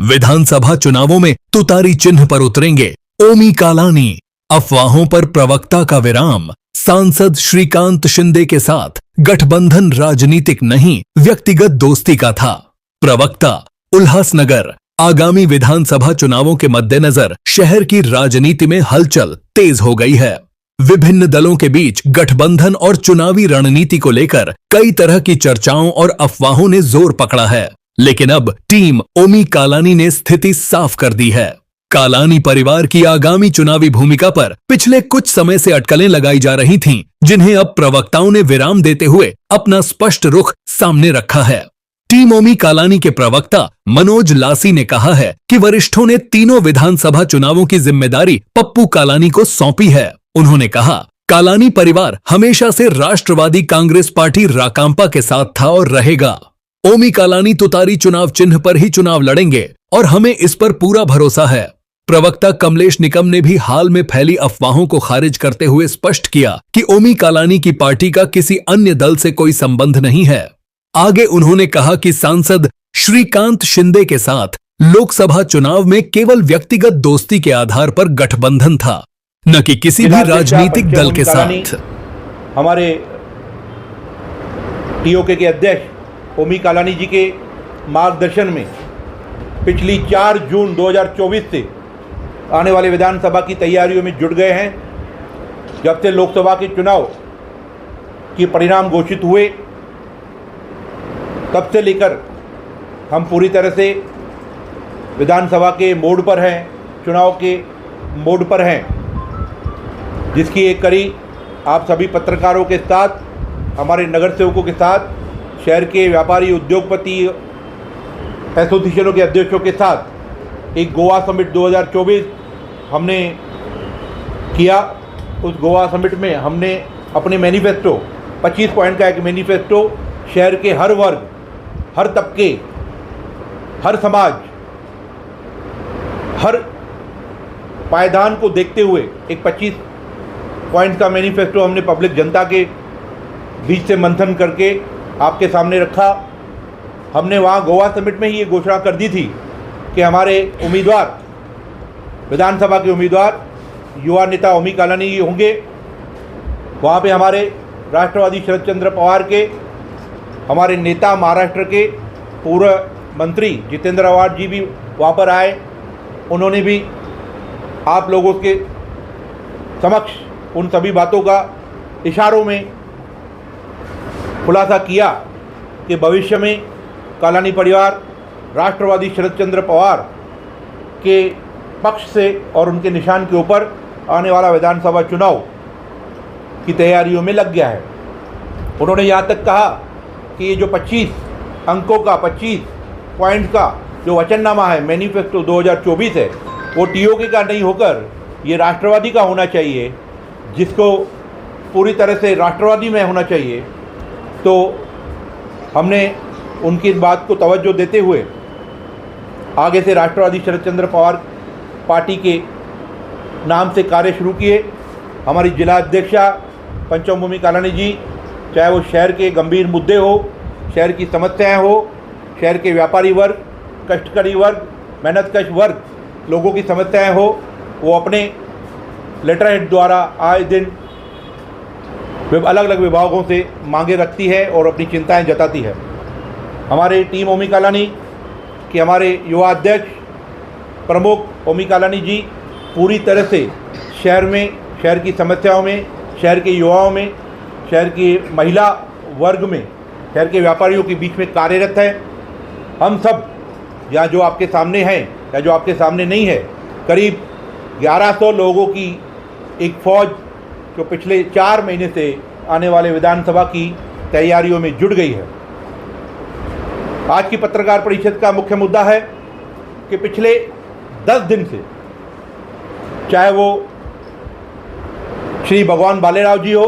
विधानसभा चुनावों में तुतारी चिन्ह पर उतरेंगे ओमी कालानी। अफवाहों पर प्रवक्ता का विराम। सांसद श्रीकांत शिंदे के साथ गठबंधन राजनीतिक नहीं, व्यक्तिगत दोस्ती का था। प्रवक्ता उल्हासनगर। आगामी विधानसभा चुनावों के मद्देनजर शहर की राजनीति में हलचल तेज हो गई है। विभिन्न दलों के बीच गठबंधन और चुनावी रणनीति को लेकर कई तरह की चर्चाओं और अफवाहों ने जोर पकड़ा है, लेकिन अब टीम ओमी कालानी ने स्थिति साफ कर दी है। कालानी परिवार की आगामी चुनावी भूमिका पर पिछले कुछ समय से अटकलें लगाई जा रही थीं, जिन्हें अब प्रवक्ताओं ने विराम देते हुए अपना स्पष्ट रुख सामने रखा है। टीम ओमी कालानी के प्रवक्ता मनोज लासी ने कहा है कि वरिष्ठों ने तीनों विधानसभा चुनावों की जिम्मेदारी पप्पू कालानी को सौंपी है। उन्होंने कहा, कालानी परिवार हमेशा से राष्ट्रवादी कांग्रेस पार्टी राकांपा के साथ था और रहेगा। ओमी कालानी तुतारी चुनाव चिन्ह पर ही चुनाव लड़ेंगे और हमें इस पर पूरा भरोसा है। प्रवक्ता कमलेश निकम ने भी हाल में फैली अफवाहों को खारिज करते हुए स्पष्ट किया कि ओमी कालानी की पार्टी का किसी अन्य दल से कोई संबंध नहीं है। आगे उन्होंने कहा कि सांसद श्रीकांत शिंदे के साथ लोकसभा चुनाव में केवल व्यक्तिगत दोस्ती के आधार पर गठबंधन था, न कि किसी भी राजनीतिक दल के साथ। हमारे टीओके के अध्यक्ष ओमी कालानी जी के मार्गदर्शन में पिछली 4 जून 2024 से आने वाले विधानसभा की तैयारियों में जुट गए हैं। जब से लोकसभा के चुनाव के परिणाम घोषित हुए, तब से लेकर हम पूरी तरह से विधानसभा के मोड पर हैं, चुनाव के मोड पर हैं, जिसकी एक कड़ी आप सभी पत्रकारों के साथ, हमारे नगर सेवकों के साथ, शहर के व्यापारी उद्योगपति एसोसिएशनों के अध्यक्षों के साथ एक गोवा समिट 2024 हमने किया। उस गोवा समिट में हमने अपने मैनिफेस्टो 25 पॉइंट का एक मैनिफेस्टो शहर के हर वर्ग, हर तबके, हर समाज, हर पायदान को देखते हुए एक 25 पॉइंट का मैनिफेस्टो हमने पब्लिक जनता के बीच से मंथन करके आपके सामने रखा। हमने वहाँ गोवा समिट में ही ये घोषणा कर दी थी कि हमारे उम्मीदवार, विधानसभा के उम्मीदवार युवा नेता ओमी कालानी जी होंगे। वहाँ पे हमारे राष्ट्रवादी शरद चंद्र पवार के, हमारे नेता महाराष्ट्र के पूर्व मंत्री जितेंद्र आव्हाड जी भी वहाँ पर आए। उन्होंने भी आप लोगों के समक्ष उन सभी बातों का इशारों में खुलासा किया कि भविष्य में कालानी परिवार राष्ट्रवादी शरद चंद्र पवार के पक्ष से और उनके निशान के ऊपर आने वाला विधानसभा चुनाव की तैयारियों में लग गया है। उन्होंने यहाँ तक कहा कि ये जो 25 अंकों का, 25 पॉइंट का जो वचननामा है, मैनिफेस्टो 2024 है, वो टीओके का नहीं होकर ये राष्ट्रवादी का होना चाहिए, जिसको पूरी तरह से राष्ट्रवादी में होना चाहिए। तो हमने उनकी इस बात को तवज्जो देते हुए आगे से राष्ट्रवादी शरद चंद्र पवार पार्टी के नाम से कार्य शुरू किए। हमारी जिला अध्यक्षा पंचम ओमी कालानी जी, चाहे वो शहर के गंभीर मुद्दे हो, शहर की समस्याएं हो, शहर के व्यापारी वर्ग, कष्टकरी वर्ग, मेहनतकश वर्ग लोगों की समस्याएं हो, वो अपने लेटर हेड द्वारा आए दिन अलग अलग विभागों से मांगे रखती है और अपनी चिंताएं जताती है। हमारे टीम ओमी कालानी कि हमारे युवा अध्यक्ष प्रमुख ओमी कालानी जी पूरी तरह से शहर में, शहर की समस्याओं में, शहर के युवाओं में, शहर की महिला वर्ग में, शहर के व्यापारियों के बीच में कार्यरत है। हम सब या जो आपके सामने हैं या जो आपके सामने नहीं है, करीब 1100 लोगों की एक फ़ौज जो पिछले 4 महीने से आने वाले विधानसभा की तैयारियों में जुट गई है। आज की पत्रकार परिषद का मुख्य मुद्दा है कि पिछले 10 दिन से, चाहे वो श्री भगवान बालेराव जी हो,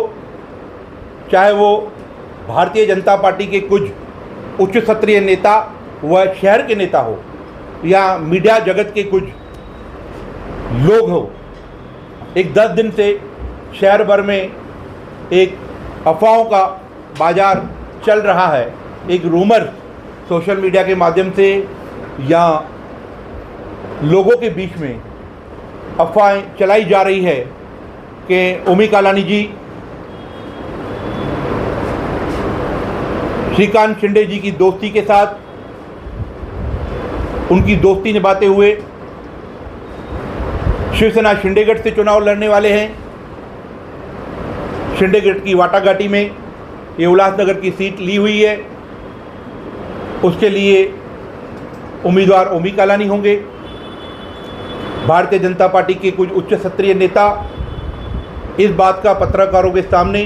चाहे वो भारतीय जनता पार्टी के कुछ उच्च स्तरीय नेता व शहर के नेता हो, या मीडिया जगत के कुछ लोग हो, एक 10 दिन से शहर भर में एक अफवाहों का बाजार चल रहा है। एक रूमर सोशल मीडिया के माध्यम से या लोगों के बीच में अफवाहें चलाई जा रही है कि ओमी कालानी जी श्रीकांत शिंदे जी की दोस्ती के साथ उनकी दोस्ती निभाते हुए शिवसेना शिंदेगढ़ से चुनाव लड़ने वाले हैं। शिंदेगढ़ की वाटाघाटी में ये उल्लासनगर की सीट ली हुई है, उसके लिए उम्मीदवार ओमी कालानी होंगे। भारतीय जनता पार्टी के कुछ उच्च स्तरीय नेता इस बात का पत्रकारों के सामने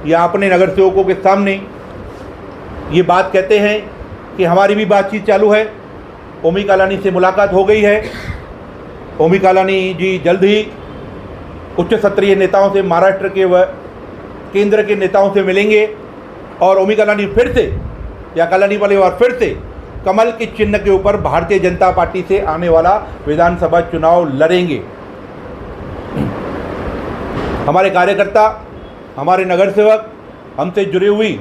या अपने नगर सेवकों के सामने ये बात कहते हैं कि हमारी भी बातचीत चालू है, ओमी कालानी से मुलाकात हो गई है, ओमी कालानी जी जल्द ही उच्च स्तरीय नेताओं से, महाराष्ट्र के व केंद्र के नेताओं से मिलेंगे और ओमी कालानी फिर से या कालानी परिवार फिर से कमल के चिन्ह के ऊपर भारतीय जनता पार्टी से आने वाला विधानसभा चुनाव लड़ेंगे। हमारे कार्यकर्ता, हमारे नगर सेवक, हमसे जुड़ी हुई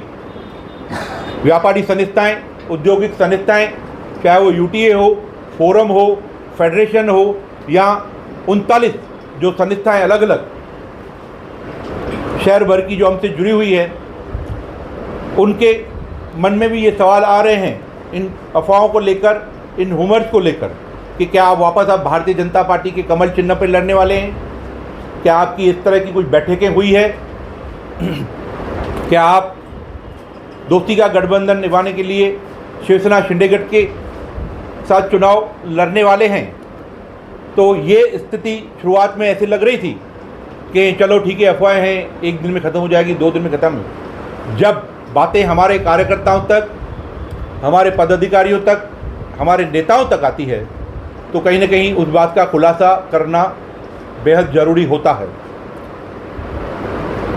व्यापारी संस्थाएं, औद्योगिक संस्थाएं, चाहे वो यूटीए हो, फोरम हो, फेडरेशन हो या 39 जो संस्थाएं अलग अलग शहर भर की जो हमसे जुड़ी हुई है, उनके मन में भी ये सवाल आ रहे हैं इन अफवाहों को लेकर, इन ह्यूमर्स को लेकर कि क्या आप वापस भारतीय जनता पार्टी के कमल चिन्ह पर लड़ने वाले हैं? क्या आपकी इस तरह की कुछ बैठकें हुई है? क्या आप दोस्ती का गठबंधन निभाने के लिए शिवसेना शिंदेगढ़ के साथ चुनाव लड़ने वाले हैं? तो ये स्थिति शुरुआत में ऐसी लग रही थी कि चलो ठीक है, अफवाहें हैं, एक दिन में ख़त्म हो जाएगी, 2 दिन में ख़त्म। जब बातें हमारे कार्यकर्ताओं तक, हमारे पदाधिकारियों तक, हमारे नेताओं तक आती है तो कहीं ना कहीं उस बात का खुलासा करना बेहद ज़रूरी होता है।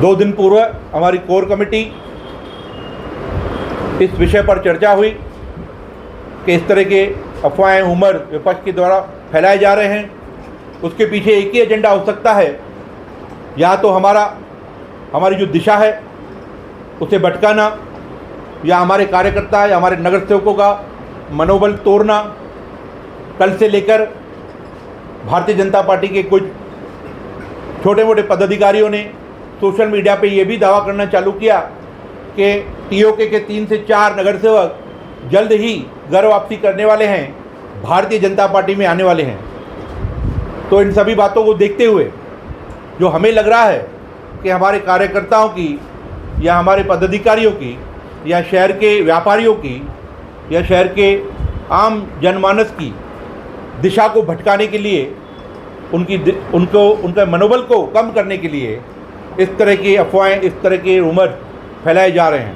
2 दिन पूर्व हमारी कोर कमेटी इस विषय पर चर्चा हुई कि इस तरह के अफवाहें उमर विपक्ष के द्वारा फैलाए जा रहे हैं, उसके पीछे एक ही एजेंडा हो सकता है, या तो हमारी जो दिशा है उसे भटकाना, या हमारे कार्यकर्ता या हमारे नगर सेवकों का मनोबल तोड़ना। कल से लेकर भारतीय जनता पार्टी के कुछ छोटे मोटे पदाधिकारियों ने सोशल मीडिया पे ये भी दावा करना चालू किया कि टीओके के 3 से 4 नगर सेवक जल्द ही घर वापसी करने वाले हैं, भारतीय जनता पार्टी में आने वाले हैं। तो इन सभी बातों को देखते हुए जो हमें लग रहा है कि हमारे कार्यकर्ताओं की या हमारे पदाधिकारियों की या शहर के व्यापारियों की या शहर के आम जनमानस की दिशा को भटकाने के लिए, उनके मनोबल को कम करने के लिए इस तरह की अफवाहें, इस तरह के रूमर फैलाए जा रहे हैं।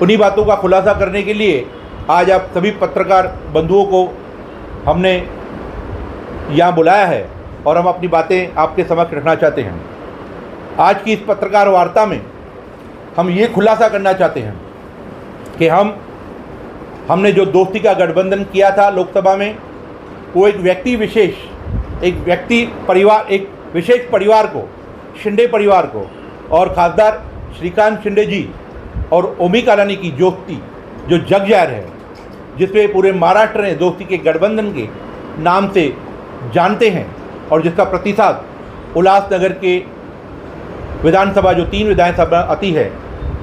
उन्हीं बातों का खुलासा करने के लिए आज आप सभी पत्रकार बंधुओं को हमने यहाँ बुलाया है और हम अपनी बातें आपके समक्ष रखना चाहते हैं। आज की इस पत्रकार वार्ता में हम ये खुलासा करना चाहते हैं कि हमने जो दोस्ती का गठबंधन किया था लोकसभा में, वो एक विशेष परिवार को, शिंदे परिवार को और खासदार श्रीकांत शिंदे जी और ओमी कालानी की दोस्ती जो जग जाहिर है, जिसमें पूरे महाराष्ट्र ने दोस्ती के गठबंधन के नाम से जानते हैं और जिसका प्रतिसाद उल्लासनगर के विधानसभा जो 3 विधानसभा आती है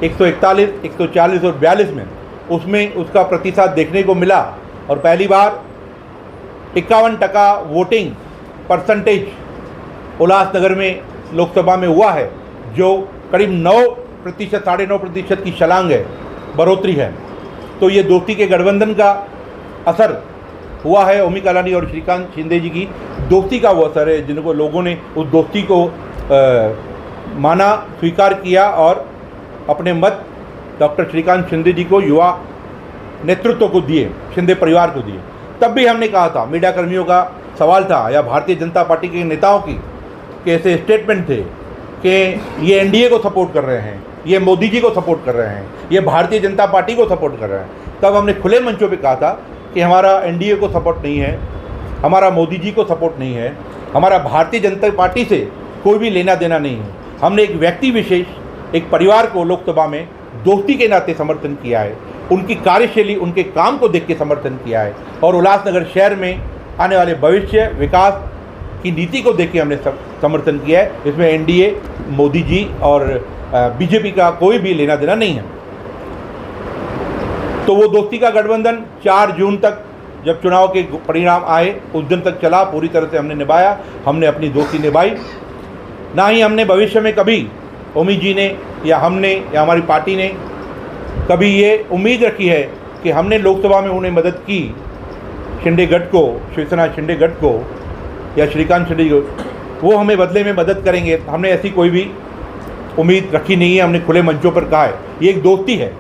141, 140 और 42 में, उसमें उसका प्रतिसाद देखने को मिला और पहली बार 51% वोटिंग परसेंटेज उल्लासनगर में लोकसभा में हुआ है, जो करीब 9%, 9.5% की छलांग है, बढ़ोतरी है। तो ये दोस्ती के गठबंधन का असर हुआ है। ओमी कालानी और श्रीकांत शिंदे जी की दोस्ती का वो असर है, जिनको लोगों ने उस दोस्ती को माना, स्वीकार किया और अपने मत डॉक्टर श्रीकांत शिंदे जी को, युवा नेतृत्व को दिए, शिंदे परिवार को दिए। तब भी हमने कहा था, मीडिया कर्मियों का सवाल था या भारतीय जनता पार्टी के नेताओं की कैसे स्टेटमेंट थे कि ये एनडीए को सपोर्ट कर रहे हैं, ये मोदी जी को सपोर्ट कर रहे हैं, ये भारतीय जनता पार्टी को सपोर्ट कर रहे हैं। तब हमने खुले मंचों पे कहा था कि हमारा एनडीए को सपोर्ट नहीं है, हमारा मोदी जी को सपोर्ट नहीं है, हमारा भारतीय जनता पार्टी से कोई भी लेना देना नहीं है। हमने एक व्यक्ति विशेष, एक परिवार को लोकसभा में दोस्ती के नाते समर्थन किया है, उनकी कार्यशैली, उनके काम को देख के समर्थन किया है और उल्लासनगर शहर में आने वाले भविष्य विकास की नीति को देख के हमने समर्थन किया है। इसमें एनडीए, मोदी जी और बीजेपी का कोई भी लेना देना नहीं है। तो वो दोस्ती का गठबंधन 4 जून तक जब चुनाव के परिणाम आए उस दिन तक चला, पूरी तरह से हमने निभाया, हमने अपनी दोस्ती निभाई। ना ही हमने भविष्य में कभी ओमी जी ने या हमने या हमारी पार्टी ने कभी ये उम्मीद रखी है कि हमने लोकसभा में उन्हें मदद की, शिंदे गठ को, शिवसेना शिंदे गठ को या श्रीकांत शिंदे को, वो हमें बदले में मदद करेंगे। हमने ऐसी कोई भी उम्मीद रखी नहीं है। हमने खुले मंचों पर कहा है ये एक दोस्ती है।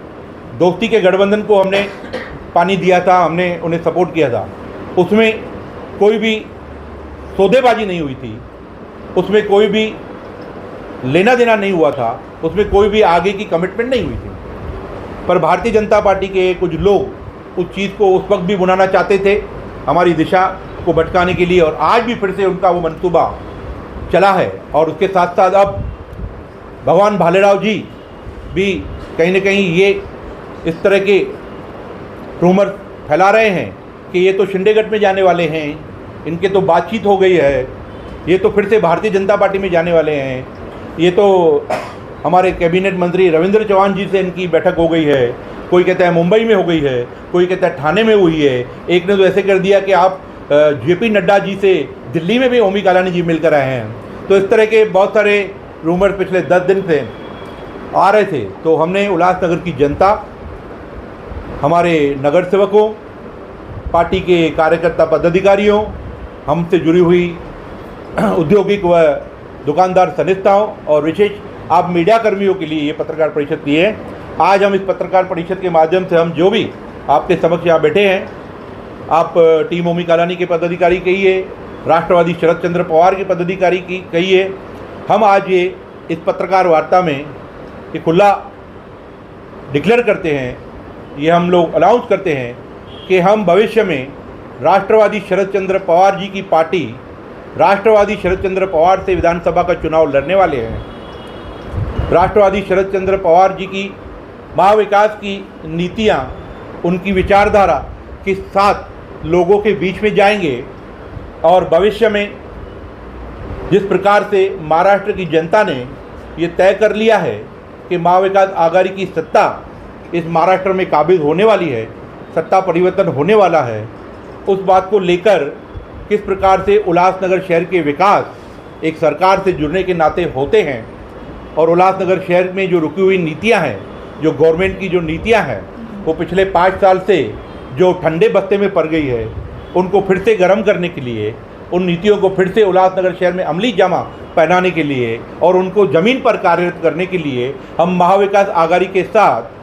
दोस्ती के गठबंधन को हमने पानी दिया था, हमने उन्हें सपोर्ट किया था। उसमें कोई भी सौदेबाजी नहीं हुई थी, उसमें कोई भी लेना देना नहीं हुआ था, उसमें कोई भी आगे की कमिटमेंट नहीं हुई थी। पर भारतीय जनता पार्टी के कुछ लोग उस चीज़ को उस वक्त भी बुनाना चाहते थे, हमारी दिशा को भटकाने के लिए, और आज भी फिर से उनका वो मंसूबा चला है। और उसके साथ साथ अब भगवान भालेराव जी भी कहीं ना कहीं ये इस तरह के रूमर फैला रहे हैं कि ये तो शिंदे गठ में जाने वाले हैं, इनके तो बातचीत हो गई है, ये तो फिर से भारतीय जनता पार्टी में जाने वाले हैं, ये तो हमारे कैबिनेट मंत्री रविंद्र चौहान जी से इनकी बैठक हो गई है। कोई कहता है मुंबई में हो गई है, कोई कहता है ठाणे में हुई है। एक ने तो ऐसे कर दिया कि आप जेपी नड्डा जी से दिल्ली में भी ओमी कालानी जी मिलकर आए हैं। तो इस तरह के बहुत सारे रूमर पिछले 10 दिन से आ रहे थे। तो हमने उल्लासनगर की जनता, हमारे नगर सेवकों, पार्टी के कार्यकर्ता पदाधिकारियों, हमसे जुड़ी हुई औद्योगिक व दुकानदार संस्थाओं और विशेष आप मीडिया कर्मियों के लिए ये पत्रकार परिषद की है। आज हम इस पत्रकार परिषद के माध्यम से हम जो भी आपके समक्ष यहाँ बैठे हैं, आप टीम ओमी कालानी के पदाधिकारी कहिए, राष्ट्रवादी शरद चंद्र पवार के पदाधिकारी की कहिए, हम आज ये इस पत्रकार वार्ता में ये खुला डिक्लेयर करते हैं, ये हम लोग अनाउंस करते हैं कि हम भविष्य में राष्ट्रवादी शरद चंद्र पवार जी की पार्टी, राष्ट्रवादी शरद चंद्र पवार से विधानसभा का चुनाव लड़ने वाले हैं। राष्ट्रवादी शरद चंद्र पवार जी की महाविकास की नीतियाँ, उनकी विचारधारा के साथ लोगों के बीच में जाएंगे और भविष्य में जिस प्रकार से महाराष्ट्र की जनता ने ये तय कर लिया है कि महाविकास आघाड़ी की सत्ता इस महाराष्ट्र में काबिज होने वाली है, सत्ता परिवर्तन होने वाला है, उस बात को लेकर किस प्रकार से उल्लासनगर शहर के विकास एक सरकार से जुड़ने के नाते होते हैं और उल्लासनगर शहर में जो रुकी हुई नीतियां हैं, जो गवर्नमेंट की जो नीतियां हैं, वो पिछले 5 साल से जो ठंडे बस्ते में पड़ गई है, उनको फिर से गर्म करने के लिए, उन नीतियों को फिर से उल्लासनगर शहर में अमली जामा पहनाने के लिए और उनको ज़मीन पर कार्यरत करने के लिए हम महाविकास आघाड़ी के साथ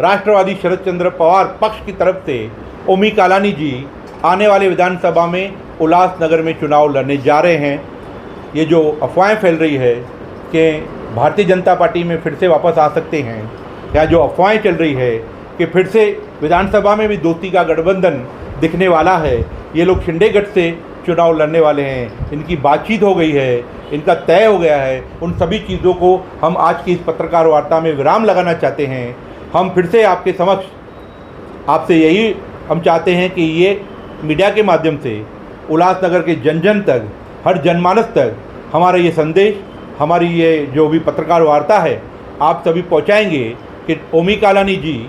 राष्ट्रवादी शरद चंद्र पवार पक्ष की तरफ से ओमी कालानी जी आने वाले विधानसभा में उल्लासनगर में चुनाव लड़ने जा रहे हैं। ये जो अफवाहें फैल रही है कि भारतीय जनता पार्टी में फिर से वापस आ सकते हैं, या जो अफवाहें चल रही है कि फिर से विधानसभा में भी दोस्ती का गठबंधन दिखने वाला है, ये लोग शिंदे गठ से चुनाव लड़ने वाले हैं, इनकी बातचीत हो गई है, इनका तय हो गया है, उन सभी चीज़ों को हम आज की इस पत्रकार वार्ता में विराम लगाना चाहते हैं। हम फिर से आपके समक्ष आपसे यही हम चाहते हैं कि ये मीडिया के माध्यम से उल्लासनगर के जन जन तक, हर जनमानस तक हमारा ये संदेश, हमारी ये जो भी पत्रकार वार्ता है, आप सभी पहुंचाएंगे कि ओमी कालानी जी,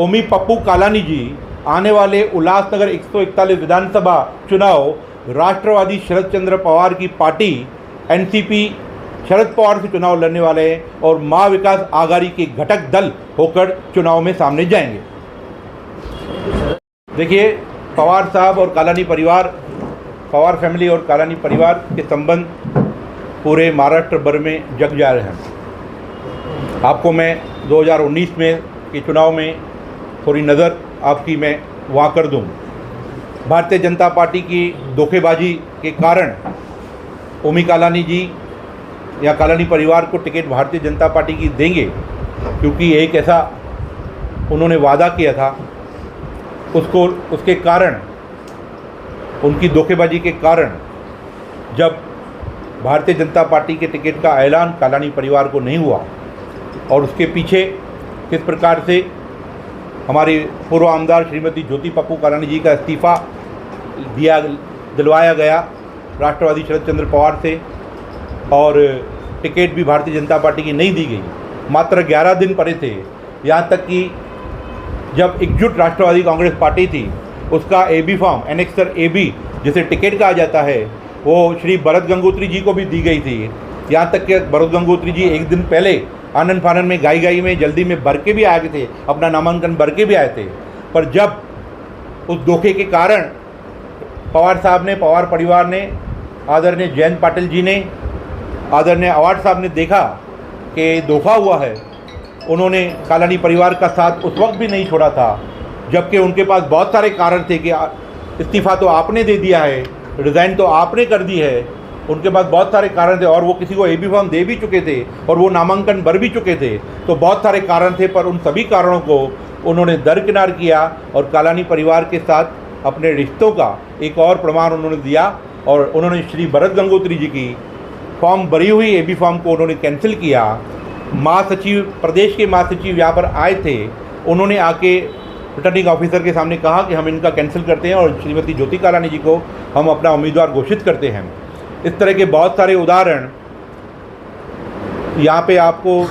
ओमी पप्पू कालानी जी आने वाले उल्लासनगर 141 विधानसभा चुनाव राष्ट्रवादी शरद चंद्र पवार की पार्टी एनसीपी शरद पवार से चुनाव लड़ने वाले हैं और महाविकास आघाड़ी के घटक दल होकर चुनाव में सामने जाएंगे। देखिए, पवार साहब और कालानी परिवार, पवार फैमिली और कालानी परिवार के संबंध पूरे महाराष्ट्र भर में जग जा रहे हैं। आपको मैं 2019 में के चुनाव में थोड़ी नज़र आपकी मैं वहाँ कर दूँ। भारतीय जनता पार्टी की धोखेबाजी के कारण ओमी कालानी जी या कालानी परिवार को टिकट भारतीय जनता पार्टी की देंगे, क्योंकि एक ऐसा उन्होंने वादा किया था। उसके कारण, उनकी धोखेबाजी के कारण जब भारतीय जनता पार्टी के टिकट का ऐलान कालानी परिवार को नहीं हुआ और उसके पीछे किस प्रकार से हमारी पूर्व आमदार श्रीमती ज्योति पप्पू कालानी जी का इस्तीफ़ा दिलवाया गया राष्ट्रवादी शरद चंद्र पवार से और टिकट भी भारतीय जनता पार्टी की नहीं दी गई। मात्र 11 दिन पड़े थे, यहाँ तक कि जब एकजुट राष्ट्रवादी कांग्रेस पार्टी थी उसका AB फॉर्म एनेक्सर AB जिसे टिकट कहा जाता है वो श्री भरत गंगोत्री जी को भी दी गई थी। यहाँ तक कि भरत गंगोत्री जी एक दिन पहले आनंद फानन में गाई में जल्दी में भर के भी आए थे, अपना नामांकन भर के भी आए थे। पर जब उस धोखे के कारण पवार साहब ने, पवार परिवार ने, आदरणीय जयंत पाटिल जी ने, आदरणीय अवार्ड साहब ने देखा कि धोखा हुआ है, उन्होंने कालानी परिवार का साथ उस वक्त भी नहीं छोड़ा था, जबकि उनके पास बहुत सारे कारण थे कि इस्तीफ़ा तो आपने दे दिया है, रिज़ाइन तो आपने कर दी है। उनके पास बहुत सारे कारण थे और वो किसी को AB फॉर्म दे भी चुके थे और वो नामांकन भर भी चुके थे। तो बहुत सारे कारण थे, पर उन सभी कारणों को उन्होंने दरकिनार किया और कालानी परिवार के साथ अपने रिश्तों का एक और प्रमाण उन्होंने दिया और उन्होंने श्री भरत गंगोत्री जी की फॉर्म भरी हुई AB फॉर्म को उन्होंने कैंसिल किया। महासचिव, प्रदेश के महासचिव यहाँ पर आए थे, उन्होंने आके रिटर्निंग ऑफिसर के सामने कहा कि हम इनका कैंसिल करते हैं और श्रीमती ज्योति कालानी जी को हम अपना उम्मीदवार घोषित करते हैं। इस तरह के बहुत सारे उदाहरण यहाँ पे आपको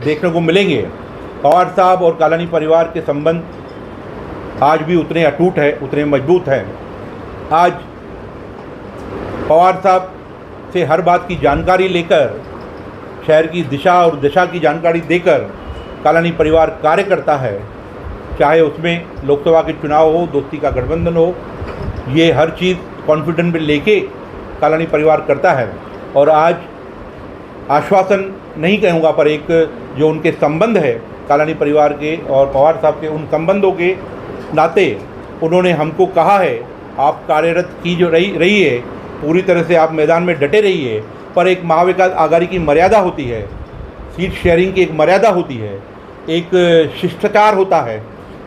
देखने को मिलेंगे। पवार साहब और कालानी परिवार के संबंध आज भी उतने अटूट है, उतने मजबूत हैं। आज पवार साहब से हर बात की जानकारी लेकर, शहर की दिशा और दशा की जानकारी देकर कालानी परिवार कार्य करता है। चाहे उसमें लोकसभा के चुनाव हो, दोस्ती का गठबंधन हो, ये हर चीज़ कॉन्फिडेंस में लेके कालानी परिवार करता है। और आज आश्वासन नहीं कहूँगा, पर एक जो उनके संबंध है कालानी परिवार के और पवार साहब के, उन संबंधों के नाते उन्होंने हमको कहा है आप कार्यरत की जो रही है, पूरी तरह से आप मैदान में डटे रहिए, पर एक महाविकास आघाड़ी की मर्यादा होती है, सीट शेयरिंग की एक मर्यादा होती है, एक शिष्टाचार होता है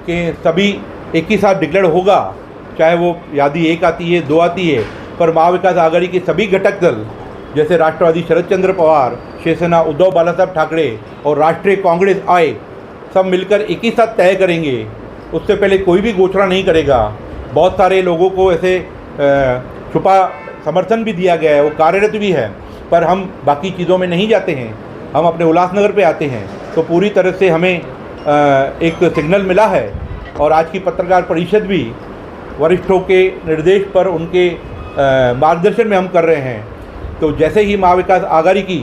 कि सभी एक ही साथ डिक्लेयर होगा, चाहे वो यादी 1 आती है, 2 आती है, पर महाविकास आघाड़ी के सभी घटक दल जैसे राष्ट्रवादी शरद चंद्र पवार, शिवसेना उद्धव बालासाहब ठाकरे और राष्ट्रीय कांग्रेस आए, सब मिलकर एक ही साथ तय करेंगे। उससे पहले कोई भी घोषणा नहीं करेगा। बहुत सारे लोगों को ऐसे छुपा समर्थन भी दिया गया है, वो कार्यरत भी है, पर हम बाकी चीज़ों में नहीं जाते हैं, हम अपने उल्लासनगर पे आते हैं। तो पूरी तरह से हमें एक सिग्नल मिला है और आज की पत्रकार परिषद भी वरिष्ठों के निर्देश पर, उनके मार्गदर्शन में हम कर रहे हैं। तो जैसे ही महाविकास आघाड़ी की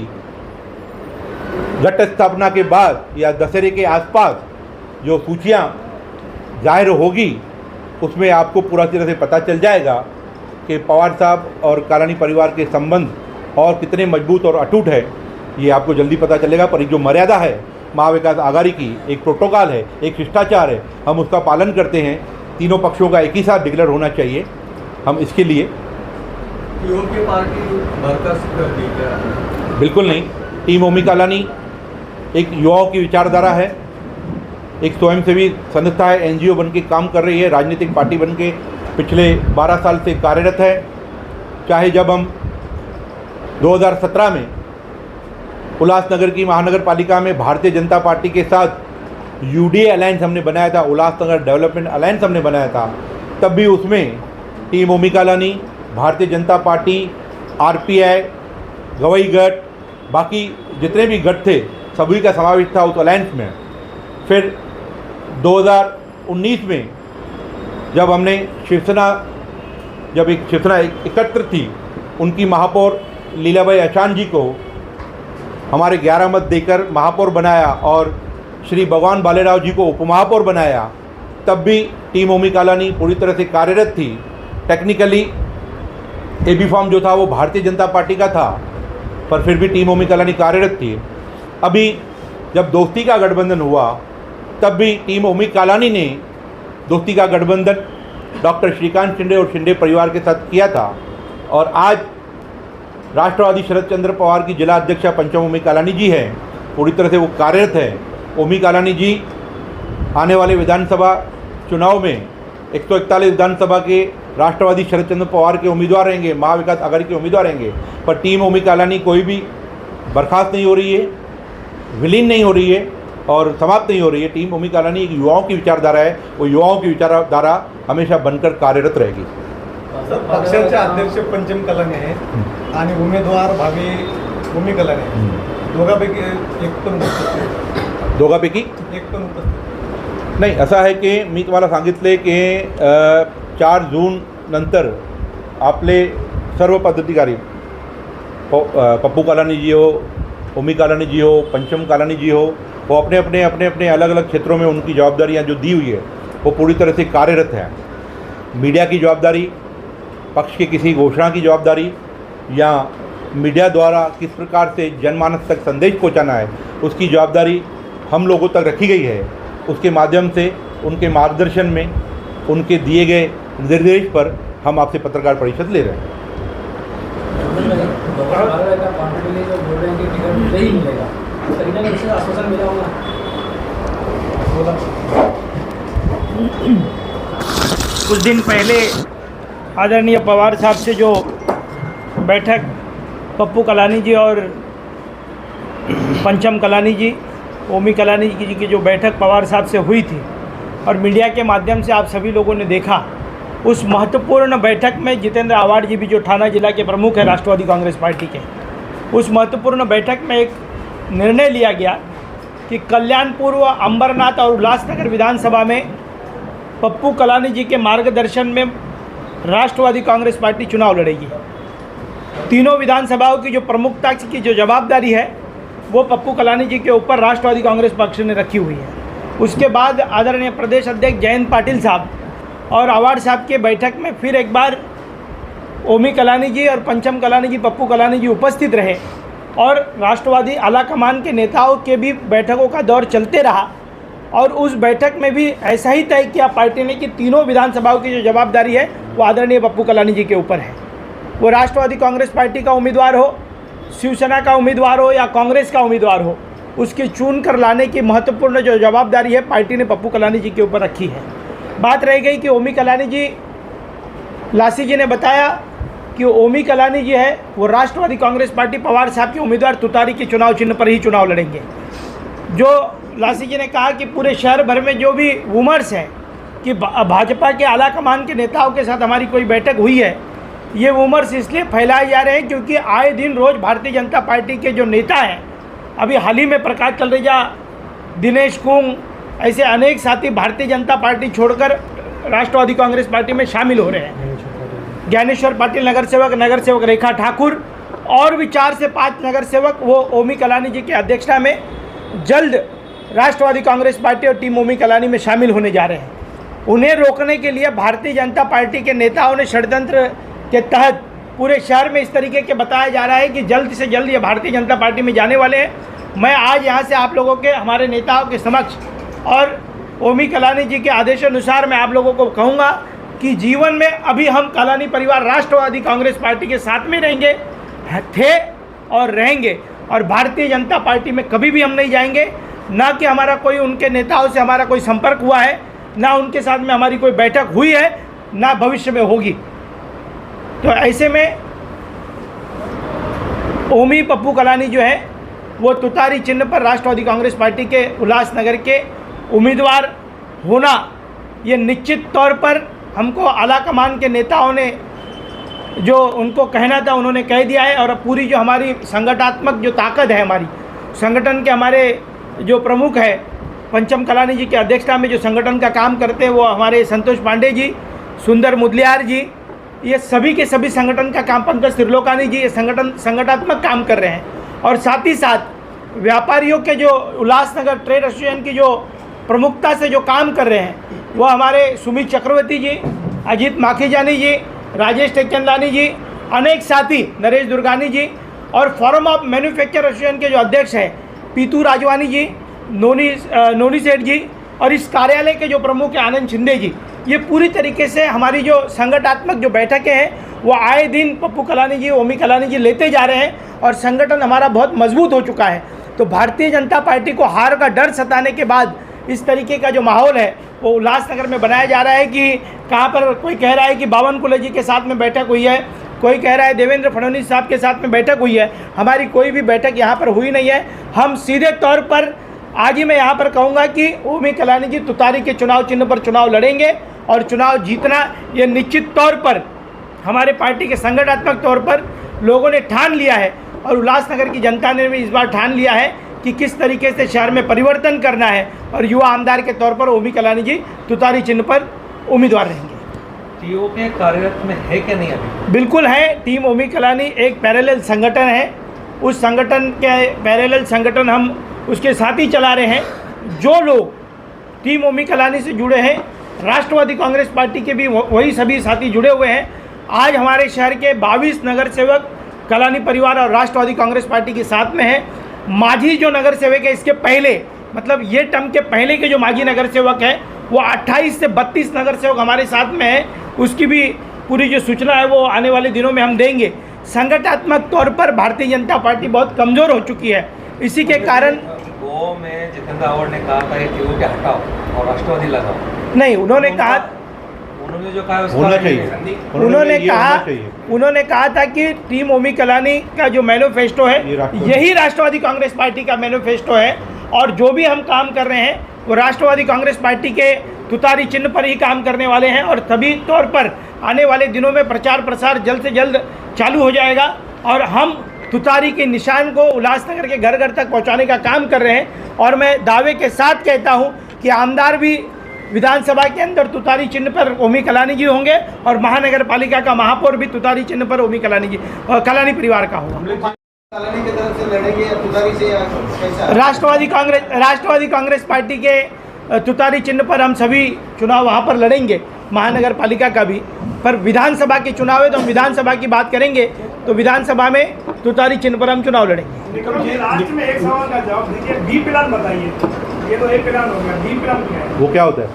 घट स्थापना के बाद या दशहरे के आसपास जो सूचियां जाहिर होगी, उसमें आपको पूरा तरह से पता चल जाएगा कि पवार साहब और कालानी परिवार के संबंध और कितने मजबूत और अटूट है, ये आपको जल्दी पता चलेगा। पर जो मर्यादा है महाविकास आघाड़ी की, एक प्रोटोकॉल है, एक शिष्टाचार है, हम उसका पालन करते हैं। तीनों पक्षों का एक ही साथ डिक्लेयर होना चाहिए। हम इसके लिए की पार्टी बर्खास्त कर दी क्या? बिल्कुल नहीं। टीम ओमी कालानी एक युवाओं की विचारधारा है, एक स्वयंसेवी संस्था है, NGO बन के काम कर रही है, राजनीतिक पार्टी बन के पिछले 12 साल से कार्यरत है। चाहे जब हम 2017 में उल्लासनगर की महानगर पालिका में भारतीय जनता पार्टी के साथ UDA अलायंस हमने बनाया था, उल्लासनगर डेवलपमेंट अलायंस हमने बनाया था, तब भी उसमें टीम ओमी कालानी, भारतीय जनता पार्टी, RPI, गवई गठ, बाकी जितने भी गठ थे सभी का समावेश था उस अलायंस में। फिर 2019 में जब हमने शिवसेना एकत्र थी, उनकी महापौर लीलाबाई आचान जी को हमारे 11 मत देकर महापौर बनाया और श्री भगवान बालेराव जी को उपमहापौर बनाया, तब भी टीम ओमी कालानी पूरी तरह से कार्यरत थी। टेक्निकली AB फॉर्म जो था वो भारतीय जनता पार्टी का था, पर फिर भी टीम ओमी कालानी कार्यरत थी। अभी जब दोस्ती का गठबंधन हुआ, तब भी टीम ओमी कालानी ने दोस्ती का गठबंधन डॉक्टर श्रीकांत शिंदे और शिंदे परिवार के साथ किया था। और आज राष्ट्रवादी शरद चंद्र पवार की जिला अध्यक्षा पंचम ओमी कालानी जी हैं, पूरी तरह से वो कार्यरत है। ओमी कालानी जी आने वाले विधानसभा चुनाव में 141 विधानसभा के राष्ट्रवादी शरद चंद्र पवार के उम्मीदवार रहेंगे, महाविकास आघाड़ी के उम्मीदवार रहेंगे। पर टीम ओमी कालानी कोई भी बर्खास्त नहीं हो रही है, विलीन नहीं हो रही है और समाप्त नहीं हो रही है। टीम ओमी कालानी एक युवाओं की विचारधारा है, वो युवाओं की विचारधारा हमेशा बनकर कार्यरत रहेगी। पक्षाचे अध्यक्ष पंचम कलाने आहेत आणि उमेदवार भावी भूमी कलाने आहेत. दोघांपैकी एक पण उपस्थित नाही. दोघांपैकी एक पण उपस्थित नाही. असं आहे की मी तुम्हाला सांगितले की 4 जून नंतर आपले सर्व पदाधिकारी पप्पू कालानी जी हो, ओमी कालानी जी हो, पंचम कालानी जी हो, वो अपने अपने अलग अलग क्षेत्रों में उनकी जवाबदारियां जो दी हुई है वो पूरी तरह से कार्यरत हैं. मीडिया की जवाबदारी, पक्ष के किसी घोषणा की जवाबदारी या मीडिया द्वारा किस प्रकार से जनमानस तक संदेश पहुंचाना है उसकी जवाबदारी हम लोगों तक रखी गई है. उसके माध्यम से उनके मार्गदर्शन में उनके दिए गए निर्देश पर हम आपसे पत्रकार परिषद ले रहे हैं. कुछ दिन पहले आदरणीय पवार साहब से जो बैठक पप्पू कलानी जी और पंचम कलानी जी, ओमी कलानी जी की जो बैठक पवार साहब से हुई थी और मीडिया के माध्यम से आप सभी लोगों ने देखा, उस महत्वपूर्ण बैठक में जितेंद्र आव्हाड जी भी जो ठाना जिला के प्रमुख हैं राष्ट्रवादी कांग्रेस पार्टी के, उस महत्वपूर्ण बैठक में एक निर्णय लिया गया कि कल्याणपुर व अंबरनाथ और उल्लासनगर विधानसभा में पप्पू कलानी जी के मार्गदर्शन में राष्ट्रवादी कांग्रेस पार्टी चुनाव लड़ेगी. तीनों विधानसभाओं की जो प्रमुखता की जो जवाबदारी है वो पप्पू कलानी जी के ऊपर राष्ट्रवादी कांग्रेस पक्ष ने रखी हुई है. उसके बाद आदरणीय प्रदेश अध्यक्ष जयंत पाटिल साहब और आव्हाड साहब के बैठक में फिर एक बार ओमी कलानी जी और पंचम कलानी जी, पप्पू कलानी जी उपस्थित रहे और राष्ट्रवादी आला कमान के नेताओं के भी बैठकों का दौर चलते रहा. और उस बैठक में भी ऐसा ही तय किया पार्टी ने कि तीनों विधानसभाओं की जो जवाबदारी है वो आदरणीय पप्पू कलानी जी के ऊपर है. वो राष्ट्रवादी कांग्रेस पार्टी का उम्मीदवार हो, शिवसेना का उम्मीदवार हो या कांग्रेस का उम्मीदवार हो, उसकी चुन कर लाने की महत्वपूर्ण जो जवाबदारी है पार्टी ने पप्पू कलानी जी के ऊपर रखी है. बात रह गई कि ओमी कलानी जी, लासी जी ने बताया कि ओमी कलानी जी है वो राष्ट्रवादी कांग्रेस पार्टी पवार साहब के उम्मीदवार तुतारी के चुनाव चिन्ह पर ही चुनाव लड़ेंगे. जो लासी जी ने कहा कि पूरे शहर भर में जो भी वूमर्स हैं कि भाजपा के आला कमान के नेताओं के साथ हमारी कोई बैठक हुई है, ये वूमर्स इसलिए फैलाए जा रहे हैं क्योंकि आए दिन रोज़ भारतीय जनता पार्टी के जो नेता हैं, अभी हाल ही में प्रकाश तलरेजा, दिनेश कुंग, ऐसे अनेक साथी भारतीय जनता पार्टी छोड़कर राष्ट्रवादी कांग्रेस पार्टी में शामिल हो रहे हैं. ज्ञानेश्वर पाटिल नगर सेवक रेखा ठाकुर और भी 4 से 5 नगर सेवक वो ओमी कलानी जी की अध्यक्षता में जल्द राष्ट्रवादी कांग्रेस पार्टी और टीम ओमी कलानी में शामिल होने जा रहे हैं. उन्हें रोकने के लिए भारतीय जनता पार्टी के नेताओं ने षड्यंत्र के तहत पूरे शहर में इस तरीके के बताया जा रहा है कि जल्द से जल्द ये भारतीय जनता पार्टी में जाने वाले हैं. मैं आज यहाँ से आप लोगों के, हमारे नेताओं के समक्ष और ओमी कलानी जी के आदेशानुसार मैं आप लोगों को कहूँगा कि जीवन में अभी हम कलानी परिवार राष्ट्रवादी कांग्रेस पार्टी के साथ में रहेंगे, थे और रहेंगे, और भारतीय जनता पार्टी में कभी भी हम नहीं जाएंगे. ना कि हमारा कोई उनके नेताओं से हमारा कोई संपर्क हुआ है, ना उनके साथ में हमारी कोई बैठक हुई है, ना भविष्य में होगी. तो ऐसे में ओमी पप्पू कलानी जो है वो तुतारी चिन्ह पर राष्ट्रवादी कांग्रेस पार्टी के उल्लासनगर के उम्मीदवार होना ये निश्चित तौर पर हमको आला कमान के नेताओं ने जो उनको कहना था उन्होंने कह दिया है. और पूरी जो हमारी संगठनात्मक जो ताकत है, हमारी संगठन के हमारे जो प्रमुख है पंचम कलानी जी की अध्यक्षता में जो संगठन का काम करते हैं वो हमारे संतोष पांडे जी, सुंदर मुदलियार जी, ये सभी के सभी संगठन का काम, पंकज त्रिलोकानी जी, ये संगठनात्मक काम कर रहे हैं. और साथ ही साथ व्यापारियों के जो उल्लासनगर ट्रेड एसोसिएशन की जो प्रमुखता से जो काम कर रहे हैं वो हमारे सुमित चक्रवर्ती जी, अजीत माखीजानी जी, राजेश टेकचंदानी जी, अनेक साथी, नरेश दुर्गानी जी, और फोरम ऑफ मैन्युफैक्चर एसोसिएशन के जो अध्यक्ष हैं पीतू राजवानी जी, नोनी सेठ जी, और इस कार्यालय के जो प्रमुख हैं आनंद शिंदे जी. ये पूरी तरीके से हमारी जो संगठनात्मक जो बैठकें हैं वो आए दिन पप्पू कलानी जी, ओमी कलानी जी लेते जा रहे हैं और संगठन हमारा बहुत मजबूत हो चुका है. तो भारतीय जनता पार्टी को हार का डर सताने के बाद इस तरीके का जो माहौल है वो उल्लासनगर में बनाया जा रहा है कि कहाँ पर कोई कह रहा है कि बावनकुले जी के साथ में बैठक हुई है, कोई कह रहा है देवेंद्र फडणवीस साहब के साथ में बैठक हुई है. हमारी कोई भी बैठक यहाँ पर हुई नहीं है. हम सीधे तौर पर आज ही मैं यहाँ पर कहूँगा कि ओमी कलानी जी तुतारी के चुनाव चिन्ह पर चुनाव लड़ेंगे और चुनाव जीतना ये निश्चित तौर पर हमारे पार्टी के संगठनात्मक तौर पर लोगों ने ठान लिया है और उल्लासनगर की जनता ने भी इस बार ठान लिया है कि किस तरीके से शहर में परिवर्तन करना है और युवा आमदार के तौर पर ओमी कलानी जी तुतारी चिन्ह पर उम्मीदवार रहेंगे। टीओके कार्यरत में है क्या नहीं अभी? बिल्कुल है। टीम ओमी कलानी एक पैरेलल संगठन है। उस संगठन के पैरेलल संगठन हम उसके साथ ही चला रहे हैं। जो लोग टीम ओमी कलानी से जुड़े हैं, राष्ट्रवादी कांग्रेस पार्टी के भी वही सभी साथी जुड़े हुए हैं। आज हमारे शहर के 22 नगर सेवक कलानी परिवार और राष्ट्रवादी कांग्रेस पार्टी के साथ में है। माझी जो नगर सेवक है, इसके पहले मतलब ये टर्म के पहले के जो माझी नगर सेवक है वो 28 से 32 नगर सेवक हमारे साथ में है। उसकी भी पूरी जो सूचना है वो आने वाले दिनों में हम देंगे। संगठनात्मक तौर पर भारतीय जनता पार्टी बहुत कमज़ोर हो चुकी है। इसी के कारण गो में जितेंद्र आवाड़ ने कहा था टीओके हटाओ और राष्ट्रवादी लगाओ। नहीं, उन्होंने कहा, उन्होंने जो कहा होना चाहिए। उन्होंने कहा था कि टीम ओमी कलानी का जो मैनिफेस्टो है यही राष्ट्रवादी कांग्रेस पार्टी का मैनिफेस्टो है और जो भी हम काम कर रहे हैं वो राष्ट्रवादी कांग्रेस पार्टी के तुतारी चिन्ह पर ही काम करने वाले हैं और सभी तौर पर आने वाले दिनों में प्रचार प्रसार जल्द से जल्द चालू हो जाएगा और हम तुतारी के निशान को उल्लासनगर के घर घर तक पहुंचाने का काम कर रहे हैं। और मैं दावे के साथ कहता हूं कि आमदार भी विधानसभा के अंदर तुतारी चिन्ह पर ओमी कलानी जी होंगे और महानगर पालिका का महापौर भी तुतारी चिन्ह पर ओमी कलानी जी और कलानी परिवार का होगा। कलानी की तरफ से लड़ेंगे या तुतारी से या कैसा? राष्ट्रवादी कांग्रेस पार्टी के तुतारी चिन्ह पर हम सभी चुनाव वहाँ पर लड़ेंगे, महानगर पालिका का भी। पर विधानसभा के चुनाव है तो हम विधानसभा की बात करेंगे तो विधानसभा में तुतारी चिन्ह पर हम चुनाव लड़ेंगे। लास्ट में एक सवाल का जवाब दीजिए, बी प्लान बताइए। ये तो ए प्लान हो गया, बी प्लान क्या है? वो क्या होता है?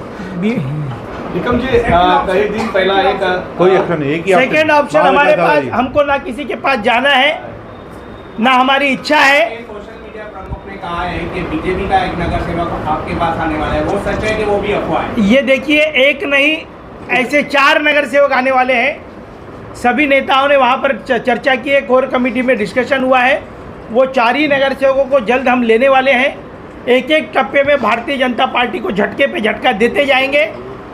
निकम जी कई दिन पहला एक कोई एक्शन नहीं, एक ही सेकेंड ऑप्शन हमारे पास, हमको ना किसी के पास जाना है ना हमारी इच्छा है। सोशल मीडिया प्रमुख ने कहा है कि बीजेपी का एक नगर सेवक आपके पास आने वाला है, वो सच है कि वो भी अफवाह है? ये देखिए, एक नहीं ऐसे 4 नगर सेवक आने वाले हैं। सभी नेताओं ने वहाँ पर चर्चा की है, कोर कमेटी में डिस्कशन हुआ है। वो 4 ही नगर सेवकों को जल्द हम लेने वाले हैं। एक एक टप्पे में भारतीय जनता पार्टी को झटके पे झटका देते जाएंगे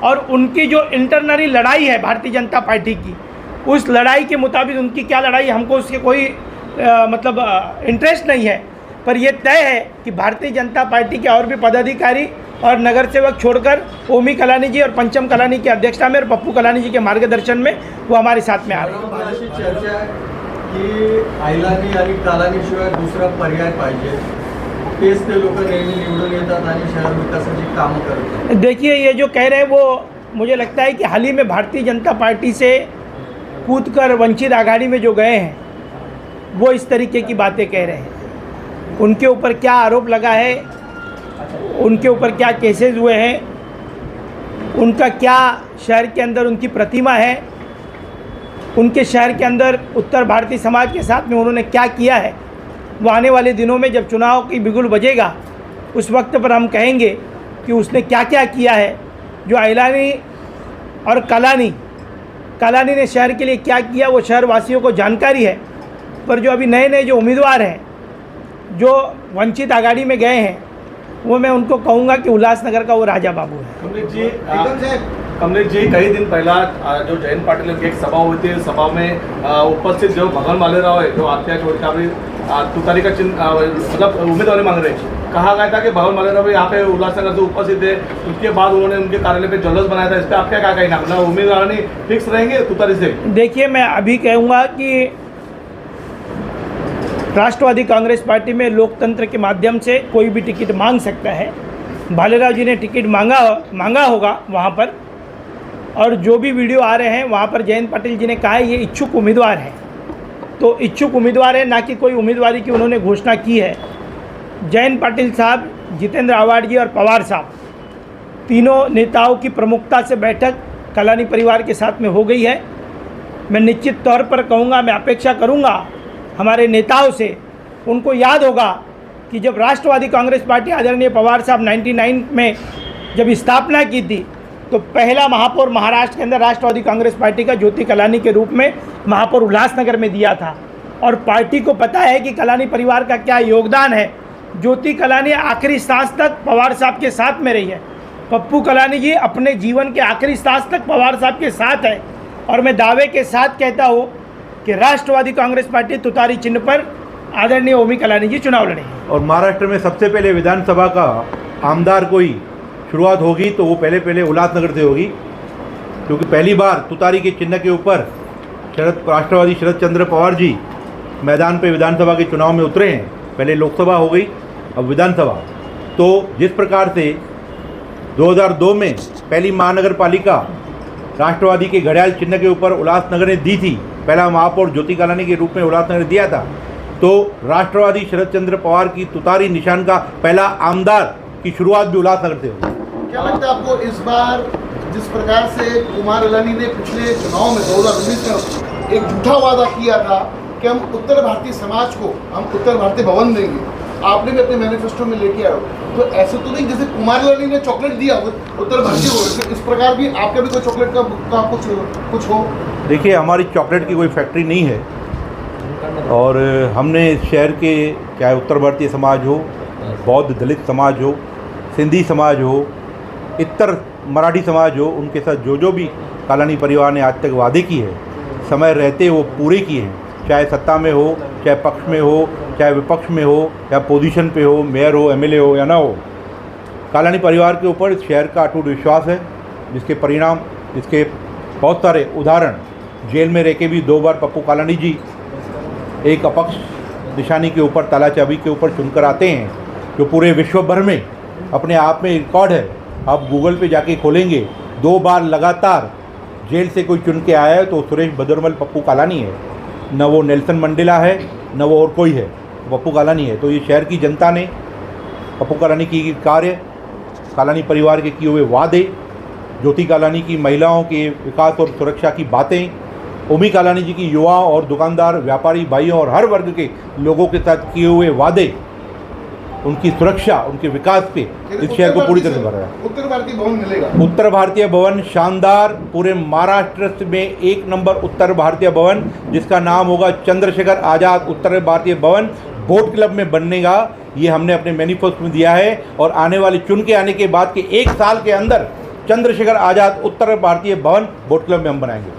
और उनकी जो इंटरनली लड़ाई है भारतीय जनता पार्टी की, उस लड़ाई के मुताबिक उनकी क्या लड़ाई, हमको उसके कोई इंटरेस्ट नहीं है। पर यह तय है कि भारतीय जनता पार्टी के और भी पदाधिकारी और नगर सेवक छोड़कर ओमी कलानी जी और पंचम कलानी की अध्यक्षता में और पप्पू कलानी जी के मार्गदर्शन में वो हमारे साथ में आ रहे हैं। अशी चर्चा आहे की आयलानी आणि कलानीशिवाय दुसरा पर्याय पाहिजे, तेच ते लोक नेहमी निवडून येतात आणि शहर विकासाची कामं करतात। देखिए, ये जो कह रहे हैं वो मुझे लगता है कि हाल ही में भारतीय जनता पार्टी से कूदकर वंचित आघाड़ी में जो गए हैं वो इस तरीके की बातें कह रहे हैं। उनके ऊपर क्या आरोप लगा है, उनके ऊपर क्या केसेस हुए हैं, उनका क्या शहर के अंदर उनकी प्रतिमा है, उनके शहर के अंदर उत्तर भारतीय समाज के साथ में उन्होंने क्या किया है, वो आने वाले दिनों में जब चुनाव की बिगुल बजेगा उस वक्त पर हम कहेंगे कि उसने क्या क्या किया है। जो आयलानी और कलानी ने शहर के लिए क्या किया वो शहर वासियों को जानकारी है। पर जो अभी नए नए जो उम्मीदवार हैं जो वंचित आघाड़ी में गए हैं, वो मैं उनको कहूँगा कि उल्लासनगर का वो राजा बाबू है। कमलेश जी कई दिन पहला जो जयंत पाटिल की एक सभा हुई थी, सभा में उपस्थित जो भगवान मालेराव है जो हत्या छोड़ तुतारी का चिन्ह मतलब उम्मीदवारी मांग रहे हैं, कहा गया था कि भगवान मालेराव यहाँ पे उल्लासनगर से उपस्थित है। उसके बाद उन्होंने उनके कार्यालय पे जुलूस बनाया था। इस पर आपका क्या कहना, मतलब उम्मीदवार फिक्स रहेंगे तुतारी से? देखिए, मैं अभी कहूँगा कि राष्ट्रवादी कांग्रेस पार्टी में लोकतंत्र के माध्यम से कोई भी टिकट मांग सकता है। भालेराव जी ने टिकट मांगा होगा वहाँ पर, और जो भी वीडियो आ रहे हैं वहाँ पर जयंत पाटिल जी ने कहा है ये इच्छुक उम्मीदवार है, तो इच्छुक उम्मीदवार है, ना कि कोई उम्मीदवारी की उन्होंने घोषणा की है। जयंत पाटिल साहब, जितेंद्र आवाड़ जी और पवार साहब, तीनों नेताओं की प्रमुखता से बैठक कलानी परिवार के साथ में हो गई है। मैं निश्चित तौर पर कहूँगा, मैं अपेक्षा करूँगा हमारे नेताओं से, उनको याद होगा कि जब राष्ट्रवादी कांग्रेस पार्टी आदरणीय पवार साहब 99 में जब स्थापना की थी तो पहला महापौर महाराष्ट्र के अंदर राष्ट्रवादी कांग्रेस पार्टी का ज्योति कलानी के रूप में महापौर उल्लासनगर में दिया था। और पार्टी को पता है कि कलानी परिवार का क्या योगदान है। ज्योति कलानी आखिरी सांस तक पवार साहब के साथ में रही है। पप्पू कलानी जी अपने जीवन के आखिरी सांस तक पवार साहब के साथ है। और मैं दावे के साथ कहता हूँ कि राष्ट्रवादी कांग्रेस पार्टी तुतारी चिन्ह पर आदरणीय ओमी कलानी जी चुनाव लड़ेंगे। और महाराष्ट्र में सबसे पहले विधानसभा का आमदार कोई शुरुआत होगी तो वो पहले उल्लासनगर से होगी, क्योंकि पहली बार तुतारी के चिन्ह के ऊपर राष्ट्रवादी शरद चंद्र पवार जी मैदान पे विधानसभा के चुनाव में उतरे हैं। पहले लोकसभा हो गई, अब विधानसभा। तो जिस प्रकार से 2002 में पहली महानगर पालिका राष्ट्रवादी के घड़ियाल चिन्ह के ऊपर उल्लासनगर ने दी थी, पहला महापौर ज्योति कालानी के रूप में उल्लासनगर ने दिया था, तो राष्ट्रवादी शरद चंद्र पवार की तुतारी निशान का पहला आमदार की शुरुआत भी उल्लासनगर से हुई। क्या लगता है आपको इस बार जिस प्रकार से कुमार इलानी ने पिछले चुनाव में 2019 में एक झूठा वादा किया था कि हम उत्तर भारतीय समाज को हम उत्तर भारतीय भवन देंगे, आपने भी अपने मैनिफेस्टो में लेके आए हो, तो ऐसे तो नहीं जैसे कुमार इलानी ने चॉकलेट दिया उत्तर भारतीय को, इस प्रकार भी आपके भी कोई चॉकलेट का कुछ हो? देखिए, हमारी चॉकलेट की कोई फैक्ट्री नहीं है और हमने शहर के चाहे उत्तर भारतीय समाज हो, बौद्ध दलित समाज हो, सिंधी समाज हो, इतर मराठी समाज हो, उनके साथ जो भी कालानी परिवार ने आज तक वादे किए हैं समय रहते वो पूरे किए हैं, चाहे सत्ता में हो, चाहे पक्ष में हो, चाहे विपक्ष में हो, या पोजीशन पे हो, मेयर हो, एमएलए हो या ना हो। कालानी परिवार के ऊपर शहर का अटूट विश्वास है, जिसके परिणाम, जिसके बहुत सारे उदाहरण, जेल में रह के भी 2 बार पप्पू कालानी जी एक अपक्ष निशानी के ऊपर, ताला चाबी के ऊपर चुनकर आते हैं, जो पूरे विश्व भर में अपने आप में रिकॉर्ड है। आप गूगल पे जाके खोलेंगे, 2 बार लगातार जेल से कोई चुन के आया है तो सुरेश बदरमल पप्पू कालानी है, न वो नेल्सन मंडेला है, न वो और कोई है, पप्पू कालानी है। तो ये शहर की जनता ने पप्पू कालानी की कार्य, कालानी परिवार के किए हुए वादे, ज्योति कालानी की महिलाओं के विकास और सुरक्षा की बातें, ओमी कालानी जी की युवा और दुकानदार, व्यापारी भाइयों और हर वर्ग के लोगों के साथ किए हुए वादे, उनकी सुरक्षा, उनके विकास पे इस शहर को पूरी तरह से भरा है। उत्तर भारतीय भवन मिलेगा, उत्तर भारतीय भवन शानदार, पूरे महाराष्ट्र में 1 नंबर उत्तर भारतीय भवन, जिसका नाम होगा चंद्रशेखर आज़ाद उत्तर भारतीय भवन, बोट क्लब में बनेगा। ये हमने अपने मैनिफेस्टो में दिया है और आने वाले चुन के आने के बाद के 1 साल के अंदर चंद्रशेखर आज़ाद उत्तर भारतीय भवन बोट क्लब में हम बनाएंगे।